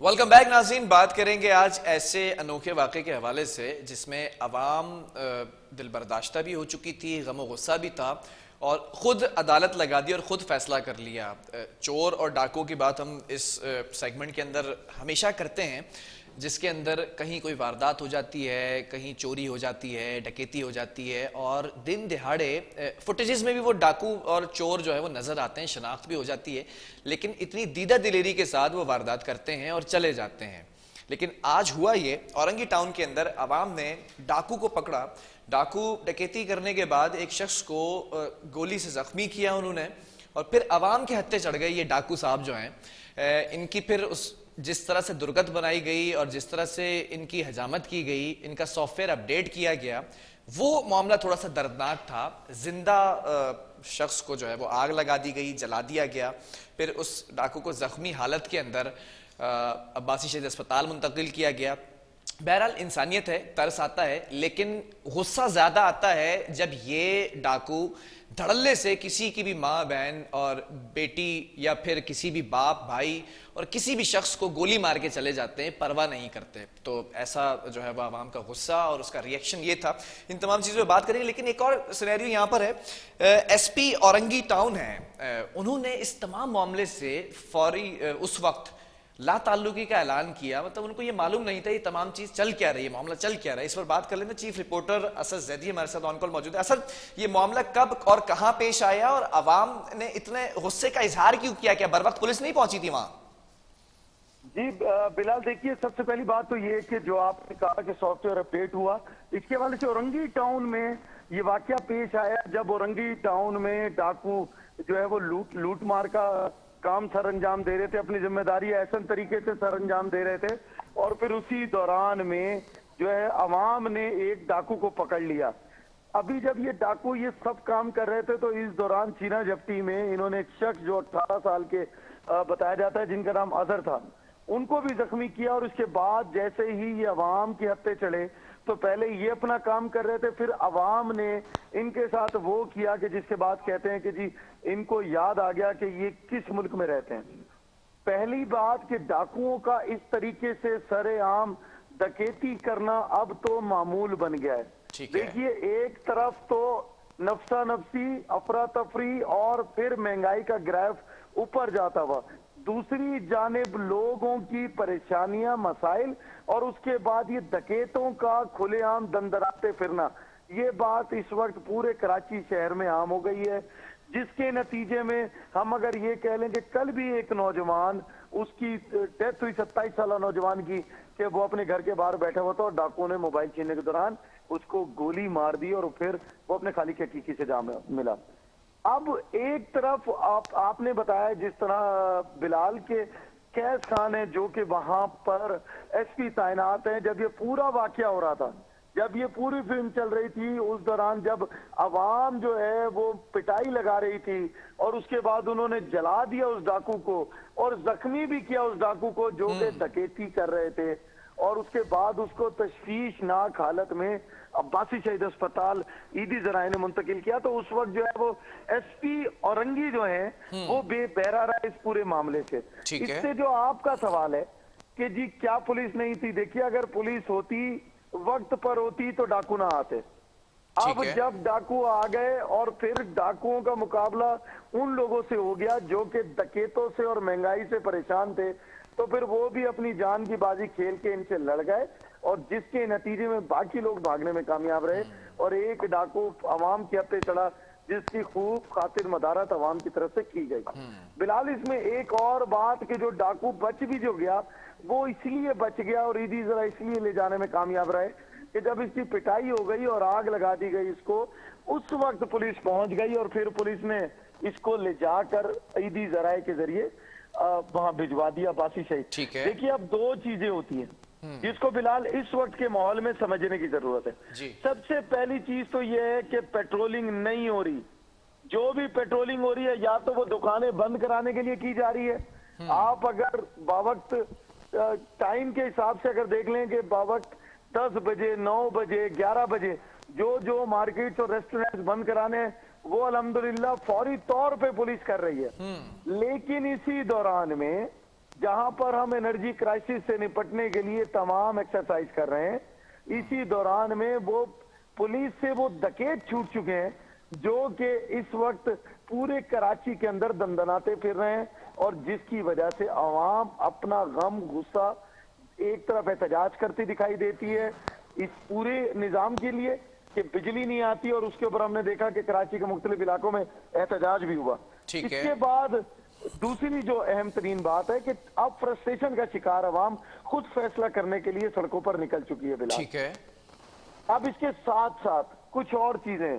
Welcome back नाज़रीन। बात करेंगे आज ऐसे अनोखे वाक़े के हवाले से जिसमें अवाम दिल बर्दाश्ता भी हो चुकी थी, गम गुस्सा भी था और ख़ुद अदालत लगा दी और ख़ुद फैसला कर लिया। चोर और डाकुओं की बात हम इस सेगमेंट के अंदर हमेशा करते हैं, जिसके अंदर कहीं कोई वारदात हो जाती है, कहीं चोरी हो जाती है, डकैती हो जाती है और दिन दिहाड़े फुटेजेस में भी वो डाकू और चोर जो है वो नज़र आते हैं, शनाख्त भी हो जाती है, लेकिन इतनी दीदा दिलेरी के साथ वो वारदात करते हैं और चले जाते हैं। लेकिन आज हुआ ये, औरंगी टाउन के अंदर अवाम ने डाकू को पकड़ा। डाकू डकैती करने के बाद एक शख्स को गोली से ज़ख्मी किया उन्होंने और फिर अवाम के हत्थे चढ़ गए। ये डाकू साहब जो हैं, इनकी फिर उस जिस तरह से दुर्गत बनाई गई और जिस तरह से इनकी हजामत की गई, इनका सॉफ्टवेयर अपडेट किया गया, वो मामला थोड़ा सा दर्दनाक था। जिंदा शख्स को जो है वो आग लगा दी गई, जला दिया गया, फिर उस डाकू को जख्मी हालत के अंदर अब्बासी शहीद अस्पताल मुंतकिल किया गया। बहरहाल इंसानियत है, तरस आता है, लेकिन गुस्सा ज्यादा आता है जब ये डाकू धड़ल्ले से किसी की भी माँ बहन और बेटी या फिर किसी भी बाप भाई और किसी भी शख्स को गोली मार के चले जाते हैं, परवाह नहीं करते। तो ऐसा जो है वो आवाम का गुस्सा और उसका रिएक्शन ये था। इन तमाम चीज़ों पर बात करेंगे, लेकिन एक और सिनेरियो यहाँ पर है। एसपी औरंगी टाउन है, उन्होंने इस तमाम मामले से फौरी उस वक्त ला ताल्लुकी का ऐलान किया। मतलब उनको ये मालूम नहीं था ये तमाम चीज चल क्या रही है, मामला चल क्या रहा है। इस पर बात कर लेते हैं। चीफ रिपोर्टर असद जैदी हमारे साथ ऑन कॉल मौजूद है। असद, ये मामला कब और कहां पेश आया और अवाम ने इतने गुस्से का इजहार क्यों किया? क्या बर वक्त पुलिस नहीं पहुंची थी वहां? जी बिलाल, देखिए, सबसे पहली बात तो ये कि जो आपने कहा कि सॉफ्टवेयर अपडेट हुआ, इसके हवाले से औरंगी टाउन में ये वाकया पेश आया जब औरंगी टाउन में डाकू जो है वो लूट मार का काम सर अंजाम दे रहे थे, अपनी जिम्मेदारी ऐसे तरीके से सर अंजाम दे रहे थे और फिर उसी दौरान में जो है अवाम ने एक डाकू को पकड़ लिया। अभी जब ये डाकू ये सब काम कर रहे थे तो इस दौरान चीना जप्टी में इन्होंने एक शख्स जो 18 साल के बताया जाता है, जिनका नाम अजहर था, उनको भी जख्मी किया। और उसके बाद जैसे ही ये अवाम के हत्थे चढ़े तो पहले ये अपना काम कर रहे थे, फिर अवाम ने इनके साथ वो किया कि जिसके बाद कहते हैं कि जी इनको याद आ गया कि ये किस मुल्क में रहते हैं। पहली बात कि डाकुओं का इस तरीके से सरेआम डकैती करना अब तो मामूल बन गया है। देखिए, एक तरफ तो नफसा नफसी, अफरा तफरी और फिर महंगाई का ग्राफ ऊपर जाता हुआ, दूसरी जानिब लोगों की परेशानियां, मसाइल और उसके बाद ये डकैतों का खुलेआम दंदराते फिरना, ये बात इस वक्त पूरे कराची शहर में आम हो गई है। जिसके नतीजे में हम अगर ये कह लें कि कल भी एक नौजवान, उसकी डेथ हुई 27 साल नौजवान की, कि वो अपने घर के बाहर बैठा हुआ था और डाकुओं ने मोबाइल छीनने के दौरान उसको गोली मार दी और फिर वो अपने खाली के हकीकी से जा मिला। अब एक तरफ आपने बताया जिस तरह बिलाल के कैस खान है जो कि वहां पर एसपी तैनात हैं, जब ये पूरा वाकया हो रहा था, जब ये पूरी फिल्म चल रही थी, उस दौरान जब अवाम जो है वो पिटाई लगा रही थी और उसके बाद उन्होंने जला दिया उस डाकू को और जख्मी भी किया उस डाकू को जो कि डकैती कर रहे थे, और उसके बाद उसको तशवीशनाक हालत में अब्बासी शहीद अस्पताल ईदी जराए ने मुंतकिल किया। तो उस वक्त जो है वो एसपी औरंगी जो है वो बेबहरा रहा इस पूरे मामले से। इससे जो आपका सवाल है कि जी क्या पुलिस नहीं थी, देखिए, अगर पुलिस होती, वक्त पर होती तो डाकू ना आते। अब जब डाकू आ गए और फिर डाकुओं का मुकाबला उन लोगों से हो गया जो कि डकैतों से और महंगाई से परेशान थे, तो फिर वो भी अपनी जान की बाजी खेल के इनसे लड़ गए और जिसके नतीजे में बाकी लोग भागने में कामयाब रहे और एक डाकू अवाम के हत्थे चढ़ा जिसकी खूब खातिर मदारत अवाम की तरफ से की गई। बिलाल, इसमें एक और बात कि जो डाकू बच भी जो गया वो इसलिए बच गया और ईदी जरा इसलिए ले जाने में कामयाब रहे कि जब इसकी पिटाई हो गई और आग लगा दी गई इसको, उस वक्त पुलिस पहुंच गई और फिर पुलिस ने इसको ले जाकर ईदी जराए के जरिए वहां भिजवा दिया बासी शहीद। देखिए, अब दो चीजें होती हैं जिसको बिलाल इस वक्त के माहौल में समझने की जरूरत है। सबसे पहली चीज तो यह है कि पेट्रोलिंग नहीं हो रही। जो भी पेट्रोलिंग हो रही है या तो वो दुकानें बंद कराने के लिए की जा रही है। आप अगर बावक्त टाइम के हिसाब से अगर देख लें कि बावक्त 10 बजे, 9 बजे, 11 बजे जो मार्केट्स और रेस्टोरेंट्स बंद कराने वो अल्हम्दुलिल्लाह फौरी तौर पे पुलिस कर रही है। लेकिन इसी दौरान में जहां पर हम एनर्जी क्राइसिस से निपटने के लिए तमाम एक्सरसाइज कर रहे हैं, इसी दौरान में वो पुलिस से वो डकैत छूट चुके हैं जो कि इस वक्त पूरे कराची के अंदर दंदनाते फिर रहे हैं, और जिसकी वजह से आवाम अपना गम गुस्सा एक तरफ एहतजाज करती दिखाई देती है इस पूरे निजाम के लिए कि बिजली नहीं आती, और उसके ऊपर हमने देखा कि कराची के मुख्तलिफ इलाकों में एहतजाज भी हुआ। इसके बाद दूसरी जो अहम तरीन बात है कि अब फ्रस्ट्रेशन का शिकार अवाम खुद फैसला करने के लिए सड़कों पर निकल चुकी है बिलाल। ठीक है। अब इसके साथ साथ कुछ और चीजें,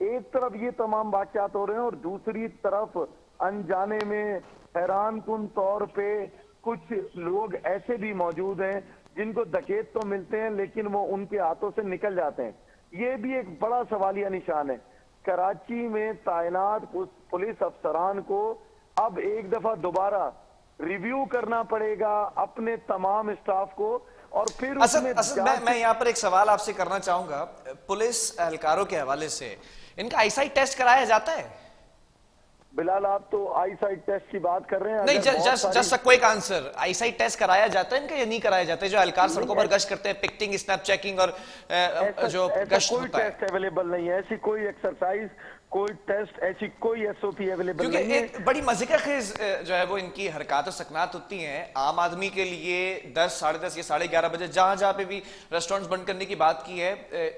एक तरफ ये तमाम वाकयात हो रहे हैं और दूसरी तरफ अनजाने में हैरान कुन तौर पे कुछ लोग ऐसे भी मौजूद हैं जिनको डकैत तो मिलते हैं लेकिन वो उनके हाथों से निकल जाते हैं। ये भी एक बड़ा सवालिया निशान है। कराची में तैनात पुलिस अफसरान को अब एक दफा दोबारा रिव्यू करना पड़ेगा अपने तमाम स्टाफ को, और फिर मैं यहाँ पर एक सवाल आपसे करना चाहूंगा। पुलिस एहलकारों के हवाले से इनका आईसाइट टेस्ट कराया जाता है? बिलाल, आप तो आईसाइट टेस्ट की बात कर रहे हैं। नहीं, just a quick answer. Eyesight test कराया जाता है इनका या नहीं कराया जाता है? जो एहलकार सड़कों पर गश्त करते हैं, पिकटिंग, स्नैप चेकिंग और जो गश्त होता है, कोई टेस्ट अवेलेबल नहीं है, ऐसी कोई एक्सरसाइज, कोई टेस्ट, ऐसी कोई एसओपी अवेलेबल नहीं है। क्योंकि बड़ी मजे का खेज जो है वो इनकी हरकत और सकनात होती हैं आम आदमी के लिए। 10, साढ़े 10 या 11:30 बजे जहां पे भी रेस्टोरेंट्स बंद करने की बात की है,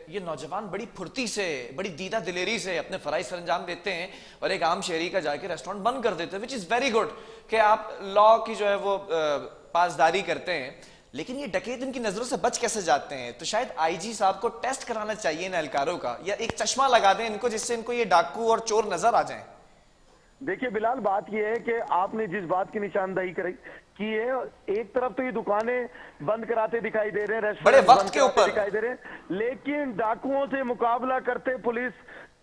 ये नौजवान बड़ी फुर्ती से, बड़ी दीदा दिलेरी से अपने फराइज सरंजाम देते हैं और एक आम शहरी का जाके रेस्टोरेंट बंद कर देते हैं, विच इज वेरी गुड कि आप लॉ की जो है वो पासदारी करते हैं। लेकिन ये डकैत इनकी नजरों से बच कैसे जाते हैं? तो शायद आईजी साहब को टेस्ट कराना चाहिए इन एहलकारों का, या एक चश्मा लगा दें इनको जिससे इनको ये डाकू और चोर नजर आ जाएं। देखिए बिलाल, बात ये है कि आपने जिस बात की निशानदही की है, एक तरफ तो ये दुकानें बंद कराते दिखाई दे रहे हैं, रेस्टोरेंट बंद कराते दिखाई दे रहे हैं, लेकिन डाकुओं से मुकाबला करते पुलिस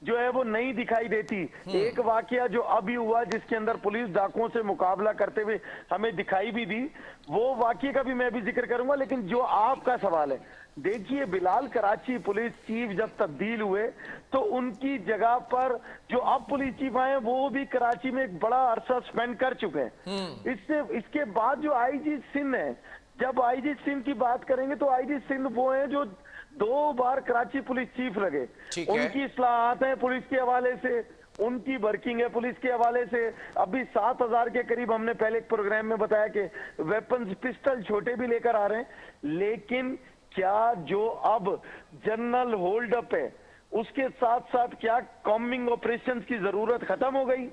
जो है वो नहीं दिखाई देती। एक वाकया जो अभी हुआ जिसके अंदर पुलिस डाकुओं से मुकाबला करते हुए हमें दिखाई भी दी, वो वाकये का भी मैं भी जिक्र करूंगा। लेकिन जो आपका सवाल है, देखिए बिलाल, कराची पुलिस चीफ जब तब्दील हुए तो उनकी जगह पर जो अब पुलिस चीफ आए वो भी कराची में एक बड़ा अरसा स्पेंड कर चुके हैं। इसके बाद जो आईजी सिंध है, जब आईजी सिंध की बात करेंगे तो आईजी सिंध वो है जो 2 बार कराची पुलिस चीफ लगे। उनकी इस्लाहात हैं पुलिस के हवाले से, उनकी वर्किंग है पुलिस के हवाले से। अभी 7,000 के करीब हमने पहले एक प्रोग्राम में बताया कि वेपन्स, पिस्टल छोटे भी लेकर आ रहे हैं। लेकिन क्या जो अब जनरल होल्ड अप है उसके साथ साथ क्या कॉम्बिंग ऑपरेशंस की जरूरत खत्म हो गई?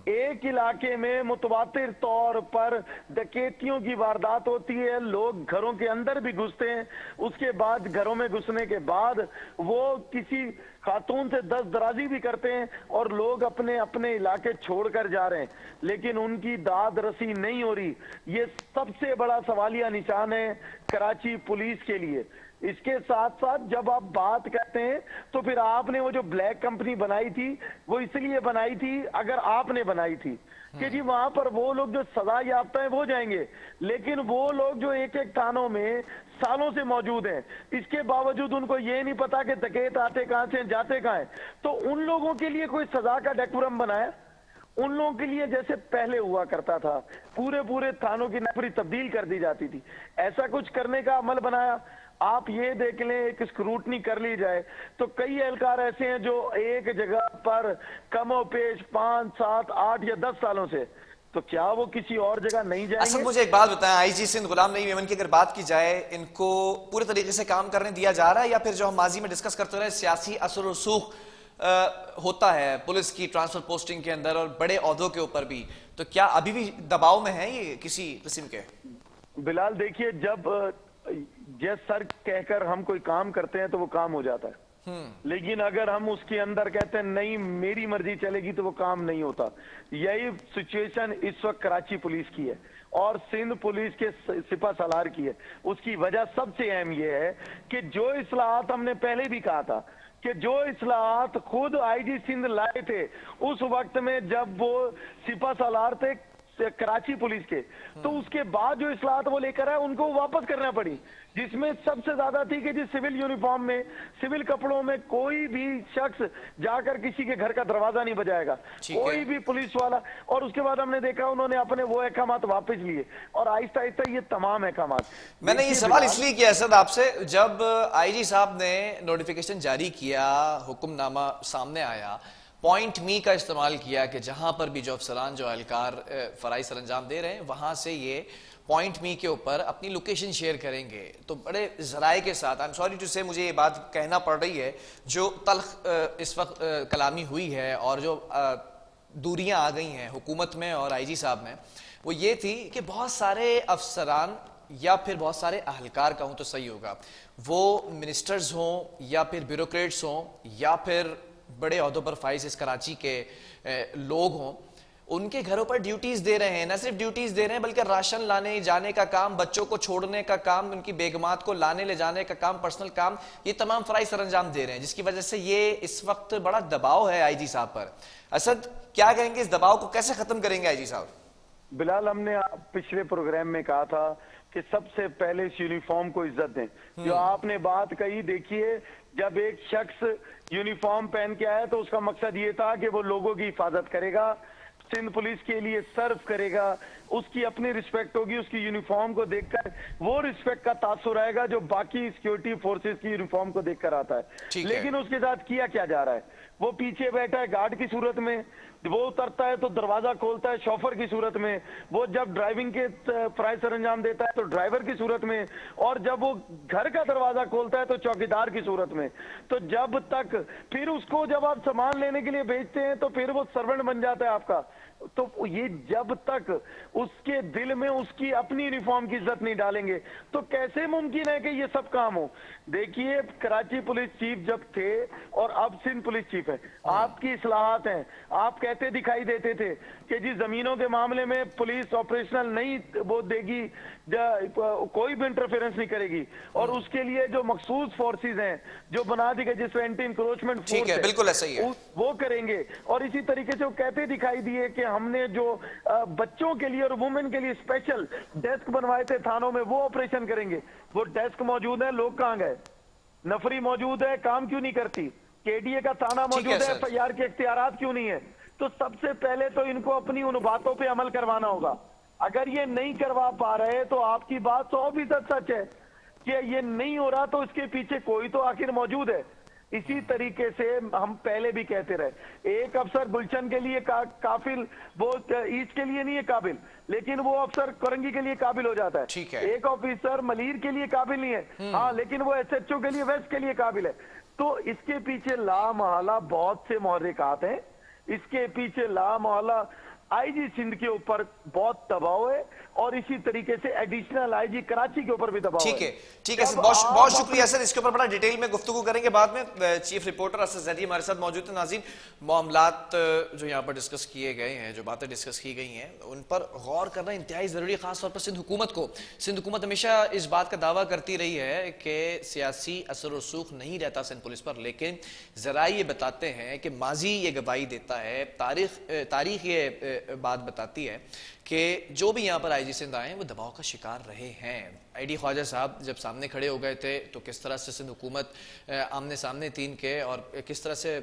एक इलाके में मुतवातिर तौर पर डकैतियों की वारदात होती है, लोग घरों के अंदर भी घुसते हैं, उसके बाद घरों में घुसने के बाद वो किसी खातून से दस्तदराजी भी करते हैं और लोग अपने अपने इलाके छोड़कर जा रहे हैं, लेकिन उनकी दाद रसी नहीं हो रही। ये सबसे बड़ा सवालिया निशान है कराची पुलिस के लिए। इसके साथ साथ जब आप बात करते हैं तो फिर आपने वो जो ब्लैक कंपनी बनाई थी वो इसलिए बनाई थी, अगर आपने बनाई थी कि जी वहां पर वो लोग जो सजा याफ्ता है वो जाएंगे, लेकिन वो लोग जो एक एक थानों में सालों से मौजूद हैं, इसके बावजूद उनको ये नहीं पता कि डकैत आते कहां से जाते कहां हैं। तो उन लोगों के लिए कोई सजा का डेकोरम बनाया? उन लोगों के लिए जैसे पहले हुआ करता था, पूरे पूरे थानों की नफरी तब्दील कर दी जाती थी, ऐसा कुछ करने का अमल बनाया? आप ये देख लें, एक स्क्रूटनी कर ली जाए तो कई एहलकार ऐसे हैं जो एक जगह पर कमोपेश 5, 7, 8 या 10 सालों से, तो क्या वो किसी और जगह नहीं जाएंगे? असल मुझे एक बात बताएं, आईजी सिंध गुलाम नबी मेमन की अगर बात की जाए, इनको पूरे तरीके से काम करने दिया जा रहा है या फिर जो हम माजी में डिस्कस करते रहे सियासी असर रसूख होता है पुलिस की ट्रांसफर पोस्टिंग के अंदर और बड़े ओहदों के ऊपर भी, तो क्या अभी भी दबाव में है ये किसी किस्म के? बिलाल देखिए, जब जज सर कहकर हम कोई काम करते हैं तो वो काम हो जाता है, लेकिन अगर हम उसके अंदर कहते हैं नहीं मेरी मर्जी चलेगी तो वो काम नहीं होता। यही सिचुएशन इस वक्त कराची पुलिस की है और सिंध पुलिस के सिपा सलार की है। उसकी वजह सबसे अहम यह है कि जो इस्लाहात हमने पहले भी कहा था कि जो इस्लाहात खुद आईजी सिंध लाए थे उस वक्त में जब वो सिपा सलार थे, कराची पुलिस के, तो उसके बाद जो इस्लाहत वो लेकर आए उनको वापस करना पड़ी, जिसमें सबसे ज्यादा थी कि जिस सिविल यूनिफॉर्म में, सिविल कपड़ों में कोई भी शख्स जाकर किसी के घर का दरवाजा नहीं बजाएगा, कोई भी पुलिस वाला। और उसके बाद हमने देखा उन्होंने अपने वो अहकामात वापस लिए और आहिस्ता आहिस्ता ये तमाम अहकामात। मैंने ये सवाल इसलिए किया असद आपसे, जब आईजी साहब ने नोटिफिकेशन जारी किया, हुक्मनामा सामने आया, पॉइंट मी का इस्तेमाल किया कि जहां पर भी जो अफसरान जो एहलकार फराइज सरंजाम दे रहे हैं वहां से ये पॉइंट मी के ऊपर अपनी लोकेशन शेयर करेंगे, तो बड़े जराए के साथ, आई एम सॉरी टू से मुझे ये बात कहना पड़ रही है, जो तल्ख इस वक्त कलामी हुई है और जो दूरियां आ गई हैं हुकूमत में और आईजी साहब में, वो ये थी कि बहुत सारे अफसरान या फिर बहुत सारे अहलकार कहूं तो सही होगा, वो मिनिस्टर्स हों या फिर ब्यूरोक्रेट्स हों या फिर बड़े ओहदों पर फाइज इस कराची के लोग हों, उनके घरों पर ड्यूटीज दे रहे हैं। न सिर्फ ड्यूटीज दे रहे हैं बल्कि राशन लाने जाने का काम, बच्चों को छोड़ने का काम, उनकी बेगमात को लाने ले जाने का काम, पर्सनल काम, ये तमाम फराइज सरंजाम दे रहे हैं, जिसकी वजह से ये इस वक्त बड़ा दबाव है आईजी साहब पर। असद, क्या कहेंगे, इस दबाव को कैसे खत्म करेंगे आईजी साहब? बिलाल, हमने पिछले प्रोग्राम में कहा था कि सबसे पहले इस यूनिफॉर्म को इज्जत दें। जो आपने बात कही, देखिए जब एक शख्स यूनिफॉर्म पहन के आया तो उसका मकसद ये था कि वो लोगों की हिफाजत करेगा, सिंध पुलिस के लिए सर्व करेगा, उसकी अपनी रिस्पेक्ट होगी, उसकी यूनिफॉर्म को देखकर वो रिस्पेक्ट का तासुर आएगा जो बाकी सिक्योरिटी फोर्सेस की यूनिफॉर्म को देखकर आता है। लेकिन उसके साथ किया क्या जा रहा है, वो पीछे बैठा है गार्ड की सूरत में, वो उतरता है तो दरवाजा खोलता है शॉफर की सूरत में, वो जब ड्राइविंग के फराइज सरंजाम देता है तो ड्राइवर की सूरत में, और जब वो घर का दरवाजा खोलता है तो चौकीदार की सूरत में। तो जब तक फिर उसको जब आप सामान लेने के लिए भेजते हैं तो फिर वो सर्वेंट बन जाता है आपका। तो ये जब तक उसके दिल में उसकी अपनी यूनिफॉर्म की इज्जत नहीं डालेंगे तो कैसे मुमकिन है कि ये सब काम हो। देखिए, कराची पुलिस चीफ जब थे और अब सिंध पुलिस चीफ है, आपकी इस्लाहात हैं। आप कहते दिखाई देते थे कि जी जमीनों के मामले में पुलिस ऑपरेशनल नहीं वो देगी, कोई भी इंटरफेरेंस नहीं करेगी, और उसके लिए जो मखसूस फोर्सेज हैं जो बना दी गई, जिसमें एंटी इंक्रोचमेंट फोर्स है, बिल्कुल ऐसा ही है, वो करेंगे। और इसी तरीके से वो कहते दिखाई दिए कि हमने जो बच्चों के लिए और वुमेन के लिए स्पेशल डेस्क बनवाए थे थानों में, वो ऑपरेशन करेंगे। वो डेस्क मौजूद है, लोग कहां गए? नफरी मौजूद है, काम क्यों नहीं करती? केडीए का थाना मौजूद है, एफआईआर के इख्तियारात क्यों नहीं है? तो सबसे पहले तो इनको अपनी उन बातों पे अमल करवाना होगा। अगर ये नहीं करवा पा रहे तो आपकी बात 100% सच है कि ये नहीं हो रहा, तो इसके पीछे कोई तो आखिर मौजूद है। इसी तरीके से हम पहले भी कहते रहे, एक अफसर गुलशन के लिए काफिल, वो ईस्ट के लिए नहीं है काबिल, लेकिन वो अफसर कोरंगी के लिए काबिल हो जाता है। एक ऑफिसर मलीर के लिए काबिल नहीं है, हाँ, लेकिन वो एसएचओ के लिए, वेस्ट के लिए काबिल है। तो इसके पीछे लामहला बहुत से मुहर्रिकात हैं, इसके पीछे लामहला आईजी सिंध के ऊपर बहुत दबाव है और इसी तरीके से एडिशनल आईजी कराची के ऊपर भी दबाव है। ठीक है, बहुत शुक्रिया सर। इसके ऊपर बड़ा डिटेल में गुफ्तगू करेंगे बाद में। चीफ रिपोर्टर असद जैदी हमारे साथ मौजूद है। नाज़रीन, मामलात जो यहाँ पर डिस्कस किए गए हैं, जो बातें डिस्कस की गई हैं, उन पर गौर करना इंतहाई जरूरी है, खासतौर पर सिंध हुकूमत को। सिंध हुकूमत हमेशा इस बात का दावा करती रही है कि सियासी असर रसूख नहीं रहता सिंध पुलिस पर, लेकिन जरा ये बताते हैं कि माजी ये गवाही देता है, तारीख ये बात बताती है कि जो भी यहाँ पर आईजी सिंध आए वो दबाव का शिकार रहे हैं। आईडी ख्वाजा साहब जब सामने खड़े हो गए थे तो किस तरह से सिंध हुकूमत आमने सामने तीन के और किस तरह से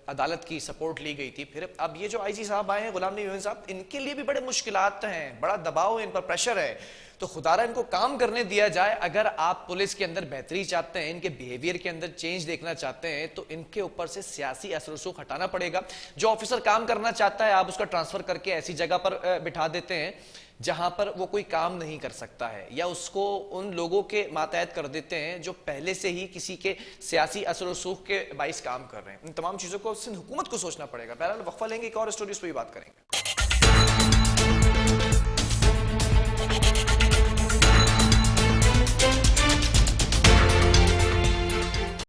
अदालत की सपोर्ट ली गई थी। फिर अब ये जो आईजी साहब आए हैं, गुलाम नबी मोमिन साहब, इनके लिए भी बड़े मुश्किलात हैं, बड़ा दबाव है, इन पर प्रेशर है। तो खुदारा इनको काम करने दिया जाए। अगर आप पुलिस के अंदर बेहतरी चाहते हैं, इनके बिहेवियर के अंदर चेंज देखना चाहते हैं, तो इनके ऊपर से सियासी असर रसूख हटाना पड़ेगा। जो ऑफिसर काम करना चाहता है आप उसका ट्रांसफर करके ऐसी जगह पर बिठा देते हैं जहां पर वो कोई काम नहीं कर सकता है, या उसको उन लोगों के मातहत कर देते हैं जो पहले से ही किसी के सियासी असर रसूख के बाइस काम कर रहे हैं। इन तमाम चीजों को सिंध हुकूमत को सोचना पड़ेगा। बहरहाल वक्फा लेंगे, एक और स्टोरी उस पर भी बात करेंगे।